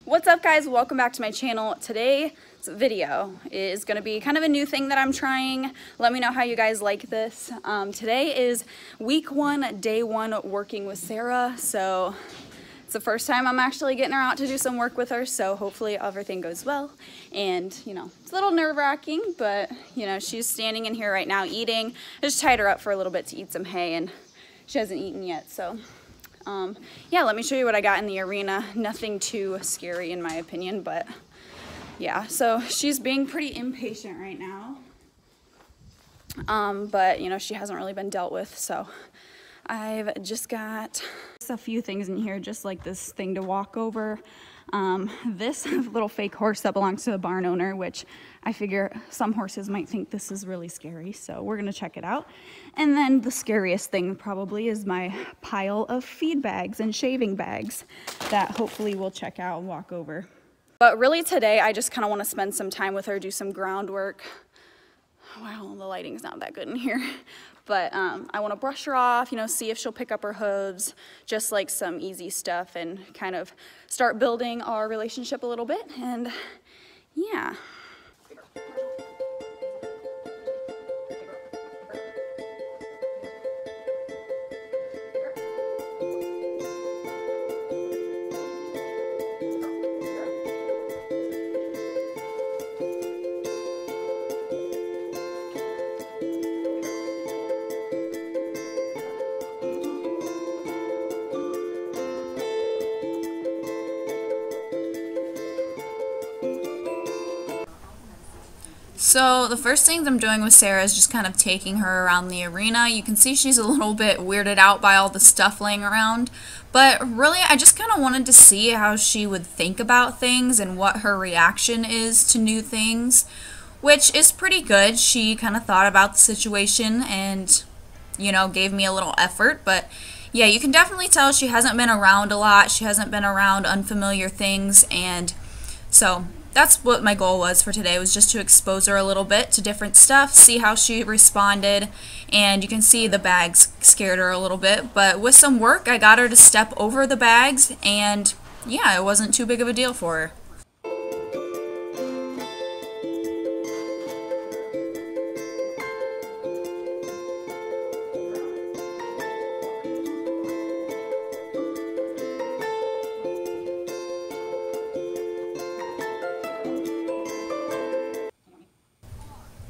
What's up, guys? Welcome back to my channel. Today's video is going to be kind of a new thing that I'm trying. Let me know how you guys like this. Today is week 1, day 1 working with Sarah. So it's the first time I'm actually getting her out to do some work with her. So hopefully everything goes well. And you know, it's a little nerve-wracking, but you know, she's standing in here right now eating. I just tied her up for a little bit to eat some hay, and she hasn't eaten yet. So yeah, let me show you what I got in the arena. Nothing too scary in my opinion, but yeah, so she's being pretty impatient right now. But you know, she hasn't really been dealt with, so I've just got a few things in here, just like this thing to walk over. This little fake horse that belongs to the barn owner, which I figure some horses might think this is really scary, so we're gonna check it out. And then the scariest thing probably is my pile of feed bags and shaving bags that hopefully we'll check out and walk over. But really today I just kind of want to spend some time with her, do some groundwork. Wow, the lighting's not that good in here. But I want to brush her off, you know, see if she'll pick up her hooves, just like some easy stuff, and kind of start building our relationship a little bit. And yeah. So the first things I'm doing with Sarah is just kind of taking her around the arena. You can see she's a little bit weirded out by all the stuff laying around, but really I just kind of wanted to see how she would think about things and what her reaction is to new things, which is pretty good. She kind of thought about the situation and, you know, gave me a little effort, but yeah, you can definitely tell she hasn't been around a lot. She hasn't been around unfamiliar things, and so that's what my goal was for today, was just to expose her a little bit to different stuff, see how she responded, and you can see the bags scared her a little bit, but with some work I got her to step over the bags, and yeah, it wasn't too big of a deal for her.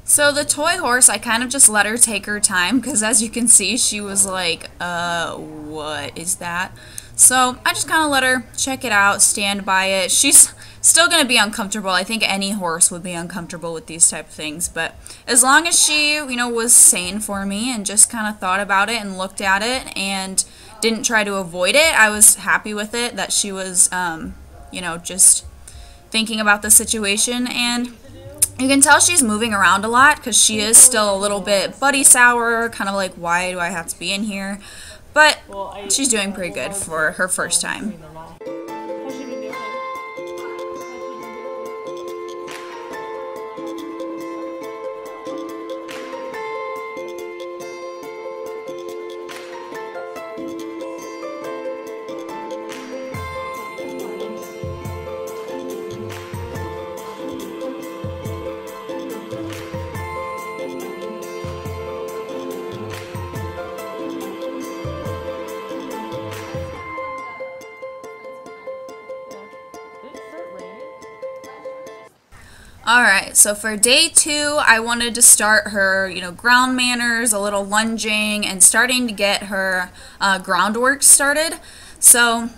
So the toy horse, I kind of just let her take her time, because as you can see, she was like, what is that? So I just kind of let her check it out, stand by it. She's still going to be uncomfortable. I think any horse would be uncomfortable with these type of things, but as long as she, you know, was sane for me and just kind of thought about it and looked at it and didn't try to avoid it, I was happy with it, that she was, you know, just thinking about the situation. And you can tell she's moving around a lot because she is still a little bit buddy sour, kind of like, why do I have to be in here? But she's doing pretty good for her first time. Alright, so for day 2, I wanted to start her, you know, ground manners, a little lunging, and starting to get her groundwork started. So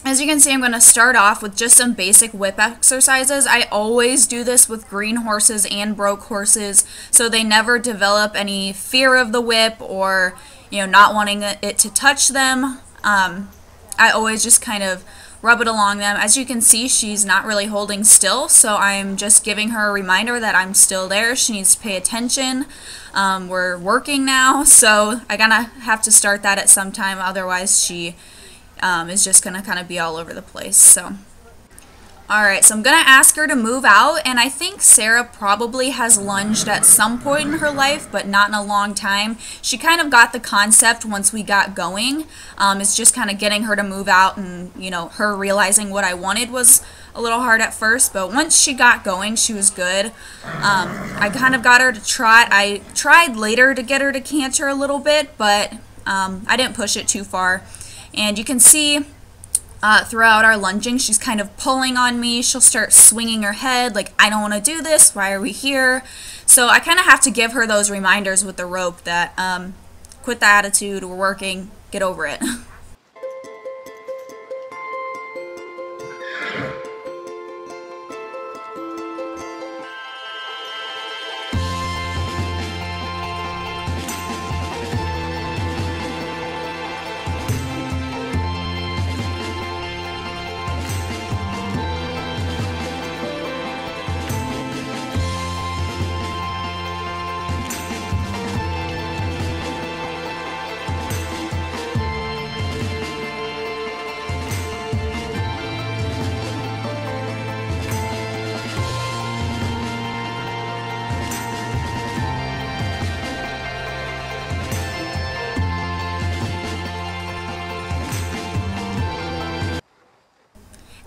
as you can see, I'm going to start off with just some basic whip exercises. I always do this with green horses and broke horses, so they never develop any fear of the whip or, you know, not wanting it to touch them. I always just kind of rub it along them. As you can see, she's not really holding still, so I'm just giving her a reminder that I'm still there. She needs to pay attention. We're working now, so I gotta have to start that at some time, otherwise she is just gonna kind of be all over the place. So Alright, so I'm going to ask her to move out, and I think Sarah probably has lunged at some point in her life, but not in a long time. She kind of got the concept once we got going. It's just kind of getting her to move out, and, you know, her realizing what I wanted was a little hard at first, but once she got going, she was good. I kind of got her to trot. I tried later to get her to canter a little bit, but I didn't push it too far. And you can see throughout our lunging, she's kind of pulling on me. She'll start swinging her head like, I don't want to do this. Why are we here? So I kind of have to give her those reminders with the rope that quit the attitude, we're working, get over it.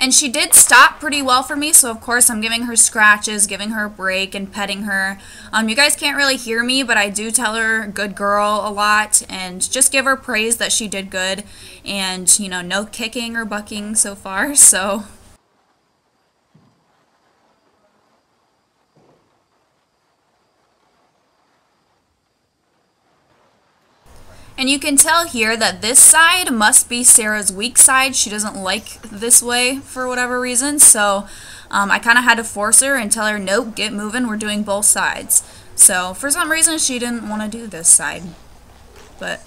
And she did stop pretty well for me, so of course I'm giving her scratches, giving her a break, and petting her. You guys can't really hear me, but I do tell her good girl a lot, and just give her praise that she did good, and, you know, no kicking or bucking so far, so... And you can tell here that this side must be Sarah's weak side. She doesn't like this way for whatever reason. So I kind of had to force her and tell her, nope, get moving. We're doing both sides. So for some reason, she didn't want to do this side. But...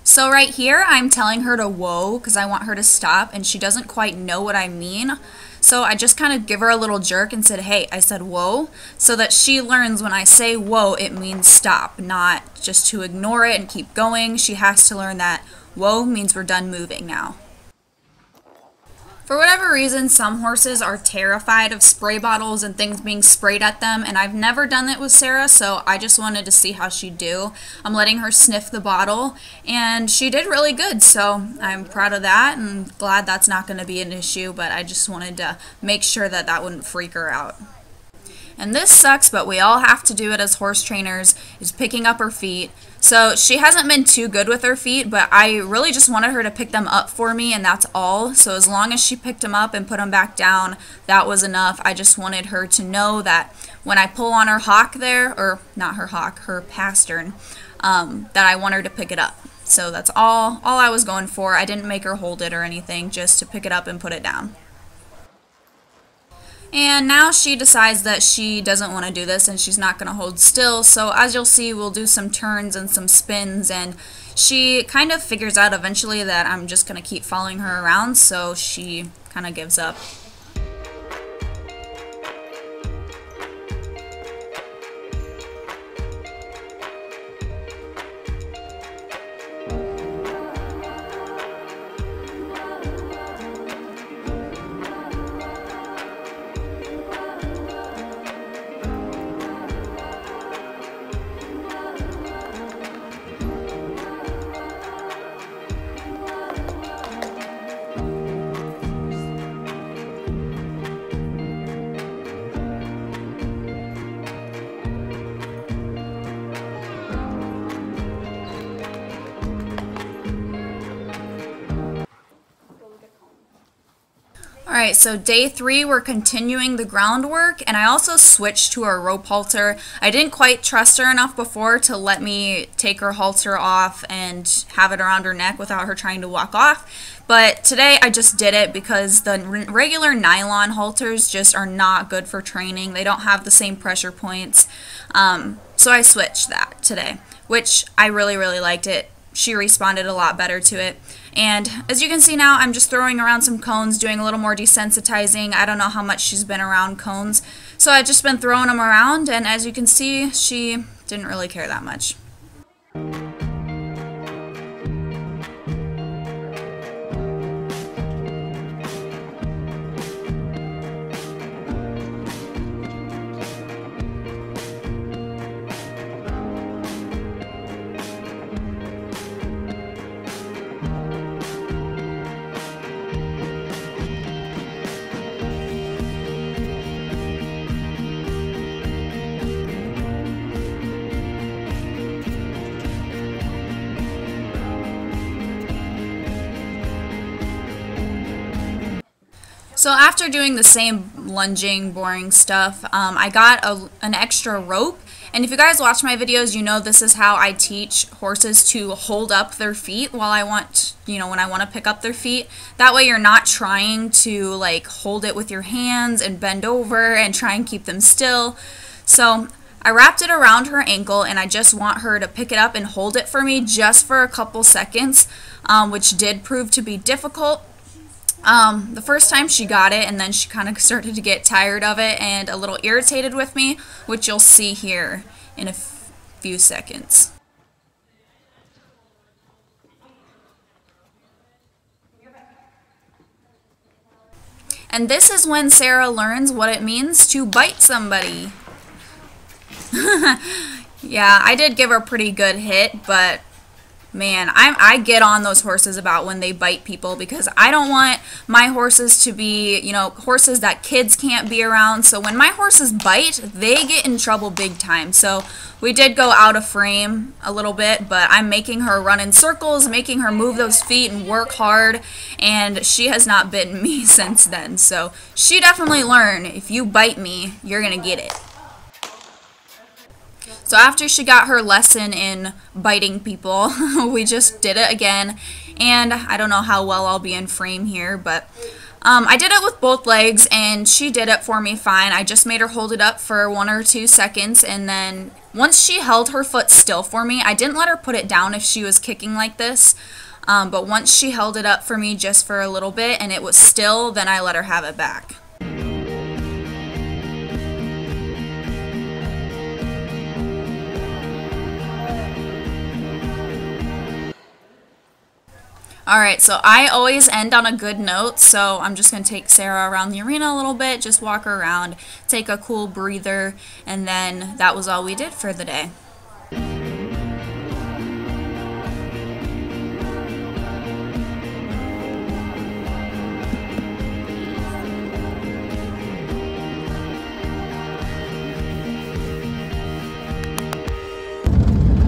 So right here, I'm telling her to whoa because I want her to stop, and she doesn't quite know what I mean. So I just kind of give her a little jerk and said, hey, I said whoa, so that she learns when I say whoa, it means stop, not just to ignore it and keep going. She has to learn that whoa means we're done moving now. For whatever reason, some horses are terrified of spray bottles and things being sprayed at them, and I've never done it with Sarah, so I just wanted to see how she'd do. I'm letting her sniff the bottle, and she did really good, so I'm proud of that and glad that's not going to be an issue, but I just wanted to make sure that that wouldn't freak her out. And this sucks, but we all have to do it as horse trainers, is picking up her feet. So she hasn't been too good with her feet, but I really just wanted her to pick them up for me, and that's all. So as long as she picked them up and put them back down, that was enough. I just wanted her to know that when I pull on her hock there, or not her hock, her pastern, that I want her to pick it up. So that's all I was going for. I didn't make her hold it or anything, just to pick it up and put it down. And now she decides that she doesn't want to do this and she's not going to hold still. So as you'll see, we'll do some turns and some spins, and she kind of figures out eventually that I'm just going to keep following her around, so she kind of gives up. Alright, so day 3, we're continuing the groundwork, and I also switched to a rope halter. I didn't quite trust her enough before to let me take her halter off and have it around her neck without her trying to walk off. But today I just did it because the regular nylon halters just are not good for training. They don't have the same pressure points. So I switched that today, which I really liked it. she responded a lot better to it. And as you can see now, I'm just throwing around some cones, doing a little more desensitizing. I don't know how much she's been around cones, so I've just been throwing them around, and as you can see, she didn't really care that much. So after doing the same lunging, boring stuff, I got an extra rope. And if you guys watch my videos, you know this is how I teach horses to hold up their feet while I want, when I want to pick up their feet. That way you're not trying to like hold it with your hands and bend over and try and keep them still. So I wrapped it around her ankle, and I just want her to pick it up and hold it for me just for a couple seconds, which did prove to be difficult. The first time she got it, and then she kind of started to get tired of it and a little irritated with me, which you'll see here in a few seconds. And this is when Sarah learns what it means to bite somebody. Yeah, I did give her a pretty good hit, but man, I get on those horses about when they bite people, because I don't want my horses to be, horses that kids can't be around. So when my horses bite, they get in trouble big time. So we did go out of frame a little bit, but I'm making her run in circles, making her move those feet and work hard, and she has not bitten me since then. So she definitely learned, if you bite me, you're gonna get it. So after she got her lesson in biting people, we just did it again, and I don't know how well I'll be in frame here, but I did it with both legs, and she did it for me fine. I just made her hold it up for 1 or 2 seconds, and then once she held her foot still for me, I didn't let her put it down if she was kicking like this, but once she held it up for me just for a little bit and it was still, then I let her have it back. Alright, so I always end on a good note, so I'm just going to take Sarah around the arena a little bit, just walk her around, take a cool breather, and then that was all we did for the day.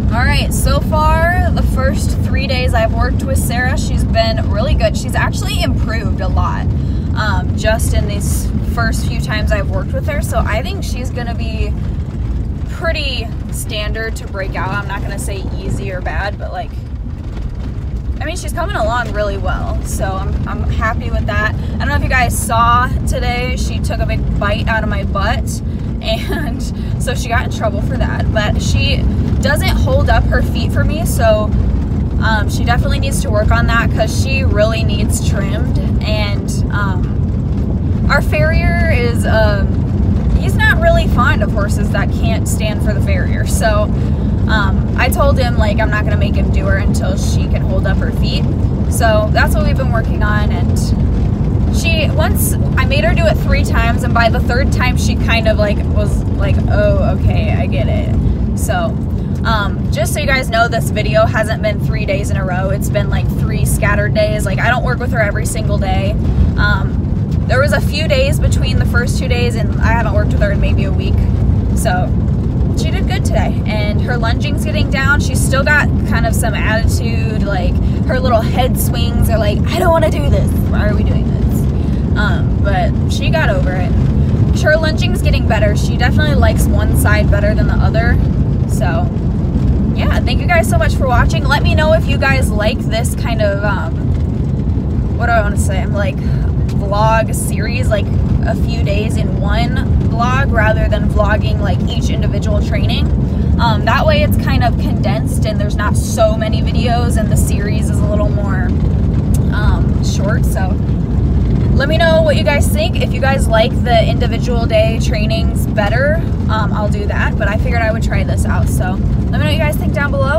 Alright, so far, the first 3 days I've worked with Sarah, she's been really good. She's actually improved a lot just in these first few times I've worked with her. So I think she's going to be pretty standard to break out. I'm not going to say easy or bad, but she's coming along really well. So I'm happy with that. I don't know if you guys saw today, she took a big bite out of my butt. And so she got in trouble for that, but she doesn't hold up her feet for me, so she definitely needs to work on that, because she really needs trimmed. And our farrier is he's not really fond of horses that can't stand for the farrier, so I told him I'm not gonna make him do her until she can hold up her feet. So that's what we've been working on. And once I made her do it 3 times, and by the 3rd time she kind of was like, oh, okay, I get it. So just so you guys know, this video hasn't been 3 days in a row. It's been 3 scattered days. I don't work with her every single day. There was a few days between the first 2 days, and I haven't worked with her in maybe a week. So she did good today, and her lunging's getting down. She's still got kind of some attitude, her little head swings are like, I don't want to do this. Why are we doing this? But she got over it. Her lunging's getting better. She definitely likes one side better than the other. So yeah, thank you guys so much for watching. Let me know if you guys like this kind of what do I want to say? I'm vlog series, a few days in one vlog rather than vlogging each individual training. That way it's kind of condensed and there's not so many videos, and the series is a little more short. So let me know what you guys think. If you guys like the individual day trainings better, I'll do that, but I figured I would try this out. So let me know what you guys think down below.